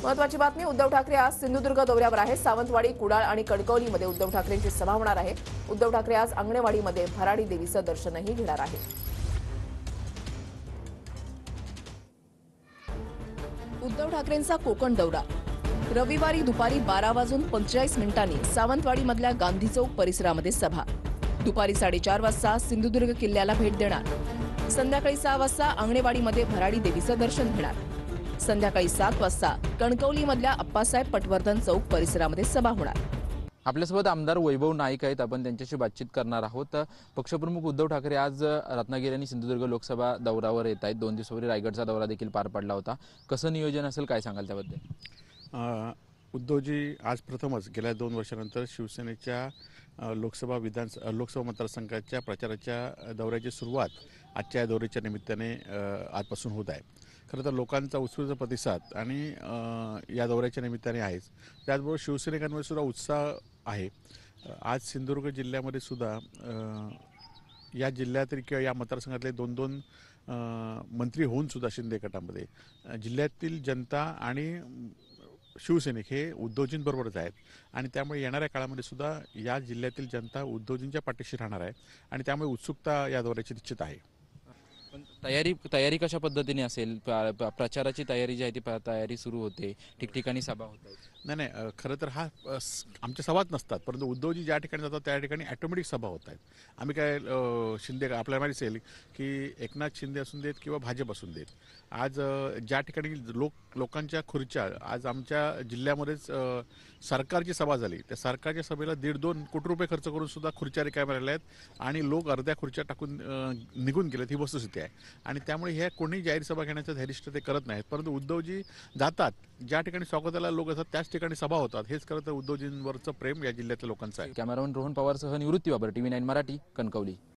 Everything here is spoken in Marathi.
महत्त्वाची बातमी, उद्धव ठाकरे आज सिंधुदुर्ग दौऱ्यावर आहेत। सावंतवाडी, कुडाळ आणि कणकवलीमध्ये उद्धव ठाकरेंची सभा होणार आहे। उद्धव ठाकरे आज अंगणेवाडीमध्ये भराडी देवीचं दर्शनही घेणार आहेत। उद्धव ठाकरेंचा कोकण दौरा रविवारी दुपारी 12:45 सावंतवाडीमधल्या गांधी चौक परिसरामध्ये सभा। दुपारी 4:30 वाजता सिंधुदुर्ग किल्ल्याला भेट देणार। संध्याकाळी 6 वाजता अंगणेवाडीमध्ये भराडी देवीचं दर्शन घेणार। संध्याकाळी 7 वाजता कणकवलीमधल्या अप्पासाहेब पटवर्धन चौक परिसरामध्ये सभा होणार। आपल्यासोबत आमदार वैभव नाईक आहेत, आपण त्यांच्याशी बातचीत करणार आहोत। पक्षप्रमुख उद्धव ठाकरे आज रत्नागिरी आणि सिंधुदुर्ग लोकसभा दौऱ्यावर येत आहेत। 2 दिवसापूर्वी रायगडचा दौरा देखील पार पडला होता। कसं नियोजन असेल, काय सांगाल त्याबद्दल? उद्धवजी आज प्रथमच गेल्या 2 वर्षानंतर शिवसेनेच्या लोकसभा मतदारसंघाच्या प्रचाराच्या दौऱ्याची सुरुवात आजच्या या दौऱ्याच्या निमित्ताने आजपासून होत आहे। खरं तर लोकांचा उत्स्फूर्त प्रतिसाद आणि या दौऱ्याच्या निमित्ताने आहेच, त्याचबरोबर शिवसैनिकांमध्ये सुद्धा उत्साह आहे। आज सिंधुदुर्ग जिल्ह्यामध्ये सुद्धा या जिल्ह्यातील किंवा या मतदारसंघातले 2-2 मंत्री होऊन सुद्धा शिंदे गटामध्ये जिल्ह्यातील जनता आणि शिवसैनिक हे उद्धवजींबरोबरच आहेत आणि त्यामुळे येणाऱ्या काळामध्ये सुद्धा या जिल्ह्यातील जनता उद्धवजींच्या पाठीशी राहणार आहे आणि त्यामुळे उत्सुकता या दौऱ्याची निश्चित आहे। पण तयारी कशा पद्धतीने असेल? प्रचाराची तयारी जी आहे ती तयारी सुरू होते, ठिकठिकाणी सभा होत आहेत। नाही, खरं तर हा आमच्या सभाच नसतात, परंतु उद्धवजी ज्या ठिकाणी जातात त्या ठिकाणी ॲटोमॅटिक सभा होत आहेत। आम्ही काय शिंदे आपल्याला माहिती असेल की एकनाथ शिंदे असून देत किंवा भाजप असून देत, आज ज्या ठिकाणी लोकांच्या खुर्च्या, आज आमच्या जिल्ह्यामध्येच सरकारची सभा झाली, त्या सरकारच्या सभेला 1.5-2 कोटी रुपये खर्च करून सुद्धा खुर्च्या रिकाम्या राहिल्या आहेत आणि लोक अर्ध्या खुर्च्या टाकून निघून गेलेत, ही वस्तुस्थिती आहे। आणि त्यामुळे हे कोणी जाहीर सभा घेण्याचं धैर्यष्ट ते करत नाहीत, परंतु उद्धवजी जातात ज्या ठिकाणी स्वागताला लोक असतात त्याच ठिकाणी सभा होतात। हेच खरं तर उद्धवजींवरचं प्रेम या जिल्ह्यातल्या लोकांचं आहे। कॅमेरामन रोहन पवारसह निवृत्ती बाबर, TV9 मराठी, कणकवली।